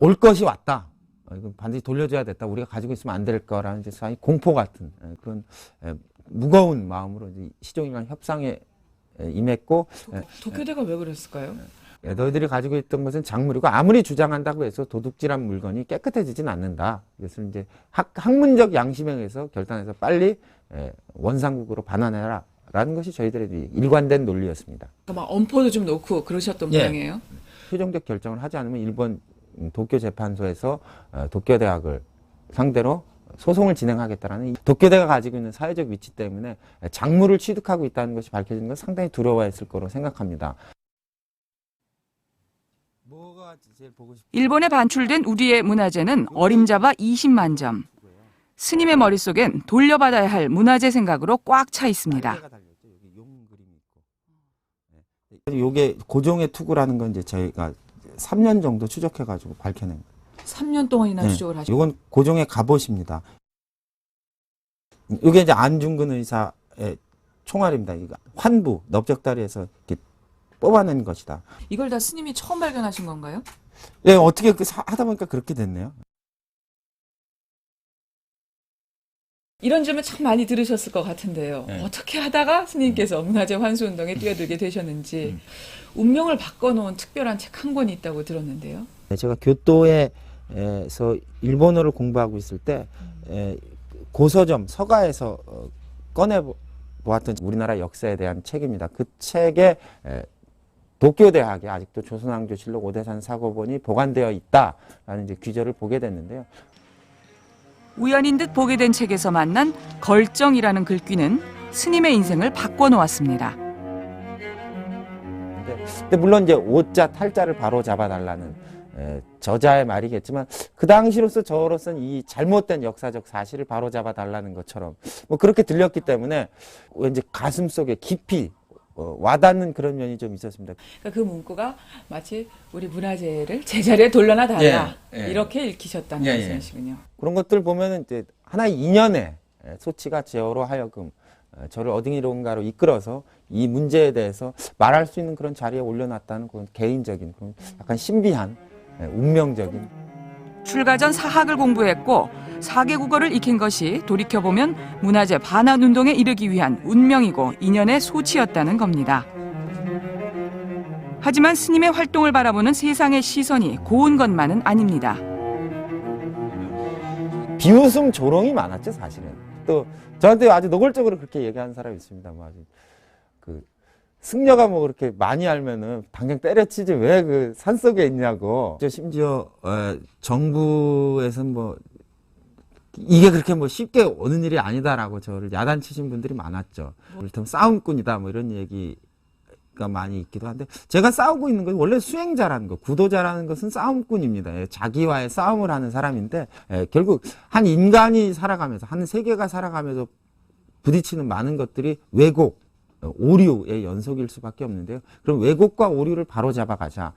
올 것이 왔다. 이건 반드시 돌려줘야 됐다. 우리가 가지고 있으면 안 될 거라는 이제 사실 공포 같은 그런 무거운 마음으로 이제 시종이랑 협상에 임했고. 도쿄대가 왜 그랬을까요? 너희들이 가지고 있던 것은 작물이고 아무리 주장한다고 해서 도둑질한 물건이 깨끗해지진 않는다. 그래서 이제 학문적 양심에 의해서 결단해서 빨리 원상국으로 반환해라라는 것이 저희들의 일관된 논리였습니다. 그러니까 막 엄포도 좀 놓고 그러셨던 모양이에요. 최종적 결정을 하지 않으면 일본 도쿄 재판소에서 도쿄대학을 상대로 소송을 진행하겠다라는 도쿄대가 가지고 있는 사회적 위치 때문에 작물을 취득하고 있다는 것이 밝혀지는 건 상당히 두려워했을 거로 생각합니다. 일본에 반출된 우리의 문화재는 어림잡아 20만 점. 스님의 머릿속엔 돌려받아야 할 문화재 생각으로 꽉 차 있습니다. 이게 고종의 투구라는 건 이제 저희가 3년 정도 추적해가지고 밝혀낸 거예요. 3년 동안이나 추적을 하셨어요. 이건 고종의 갑옷입니다. 이게 이제 안중근 의사의 총알입니다. 이거 환부, 넓적다리에서 이렇게 뽑아낸 것이다. 이걸 다 스님이 처음 발견하신 건가요? 네, 어떻게 하다 보니까 그렇게 됐네요. 이런 질문 참 많이 들으셨을 것 같은데요. 네. 어떻게 하다가 스님께서 문화재 환수운동에 뛰어들게 되셨는지 운명을 바꿔놓은 특별한 책 한 권이 있다고 들었는데요. 제가 교토에서 일본어를 공부하고 있을 때 고서점 서가에서 꺼내보았던 우리나라 역사에 대한 책입니다. 그 책에 도쿄대학에 아직도 조선왕조실록 오대산 사고본이 보관되어 있다라는 이제 귀절을 보게 됐는데요. 우연인 듯 보게 된 책에서 만난 걸정이라는 글귀는 스님의 인생을 바꿔놓았습니다. 근데 물론 이제 오자 탈자를 바로 잡아달라는 저자의 말이겠지만 그 당시로서 저로서는 이 잘못된 역사적 사실을 바로 잡아달라는 것처럼 뭐 그렇게 들렸기 때문에 왠지 가슴 속에 깊이 와닿는 그런 면이 좀 있었습니다. 그러니까 그 문구가 마치 우리 문화재를 제자리에 돌려놔 달라 이렇게 읽히셨다는 말씀이시군요. 그런 것들 보면은 이제 하나의 인연의 소치가 제어로 하여금 저를 어딘가로 이끌어서 이 문제에 대해서 말할 수 있는 그런 자리에 올려놨다는 그런 개인적인 그런 약간 신비한 운명적인. 출가 전 사학을 공부했고 4개 국어를 익힌 것이 돌이켜보면 문화재 반환 운동에 이르기 위한 운명이고 인연의 소치였다는 겁니다. 하지만 스님의 활동을 바라보는 세상의 시선이 고운 것만은 아닙니다. 비웃음 조롱이 많았죠, 사실은. 또 저한테 아주 노골적으로 그렇게 얘기하는 사람이 있습니다. 뭐 아주 승려가 뭐 그렇게 많이 알면은 당장 때려치지 왜 그 산속에 있냐고. 심지어 정부에서 뭐 이게 그렇게 뭐 쉽게 오는 일이 아니다라고 저를 야단치신 분들이 많았죠. 이를테면 싸움꾼이다 뭐 이런 얘기가 많이 있기도 한데 제가 싸우고 있는 건 원래 수행자라는 거, 구도자라는 것은 싸움꾼입니다. 자기와의 싸움을 하는 사람인데 결국 한 인간이 살아가면서 한 세계가 살아가면서 부딪히는 많은 것들이 왜곡, 오류의 연속일 수밖에 없는데요. 그럼 왜곡과 오류를 바로잡아가자.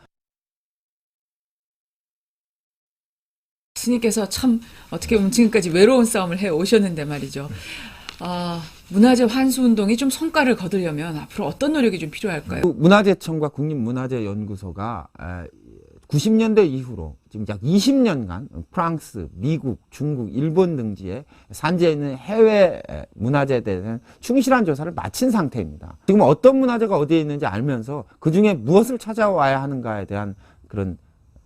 스님께서 참 어떻게 보면 지금까지 외로운 싸움을 해 오셨는데 말이죠. 문화재 환수운동이 좀 성과를 거두려면 앞으로 어떤 노력이 좀 필요할까요? 문화재청과 국립문화재연구소가 90년대 이후로 지금 약 20년간 프랑스, 미국, 중국, 일본 등지에 산지에 있는 해외 문화재에 대해서는 충실한 조사를 마친 상태입니다. 지금 어떤 문화재가 어디에 있는지 알면서 그중에 무엇을 찾아와야 하는가에 대한 그런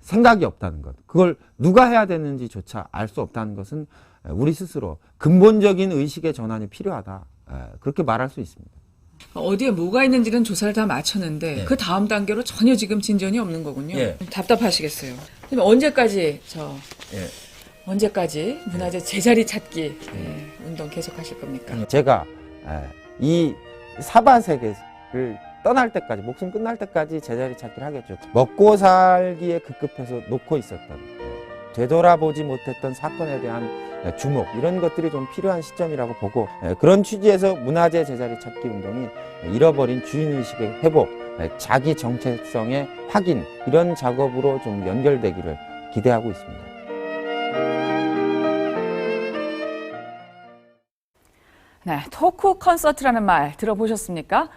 생각이 없다는 것. 그걸 누가 해야 되는지조차 알 수 없다는 것은 우리 스스로 근본적인 의식의 전환이 필요하다. 그렇게 말할 수 있습니다. 어디에 뭐가 있는지는 조사를 다 마쳤는데 그 다음 단계로 전혀 지금 진전이 없는 거군요. 답답하시겠어요. 그럼 언제까지 언제까지 문화재 제자리 찾기 운동 계속하실 겁니까? 제가 이 사바 세계를 떠날 때까지, 목숨 끝날 때까지 제자리 찾기를 하겠죠. 먹고 살기에 급급해서 놓고 있었던, 되돌아보지 못했던 사건에 대한 주목, 이런 것들이 좀 필요한 시점이라고 보고, 그런 취지에서 문화재 제자리 찾기 운동이 잃어버린 주인의식의 회복, 자기 정체성의 확인, 이런 작업으로 좀 연결되기를 기대하고 있습니다. 네, 토크 콘서트라는 말 들어보셨습니까?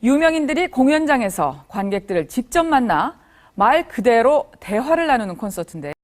유명인들이 공연장에서 관객들을 직접 만나 말 그대로 대화를 나누는 콘서트인데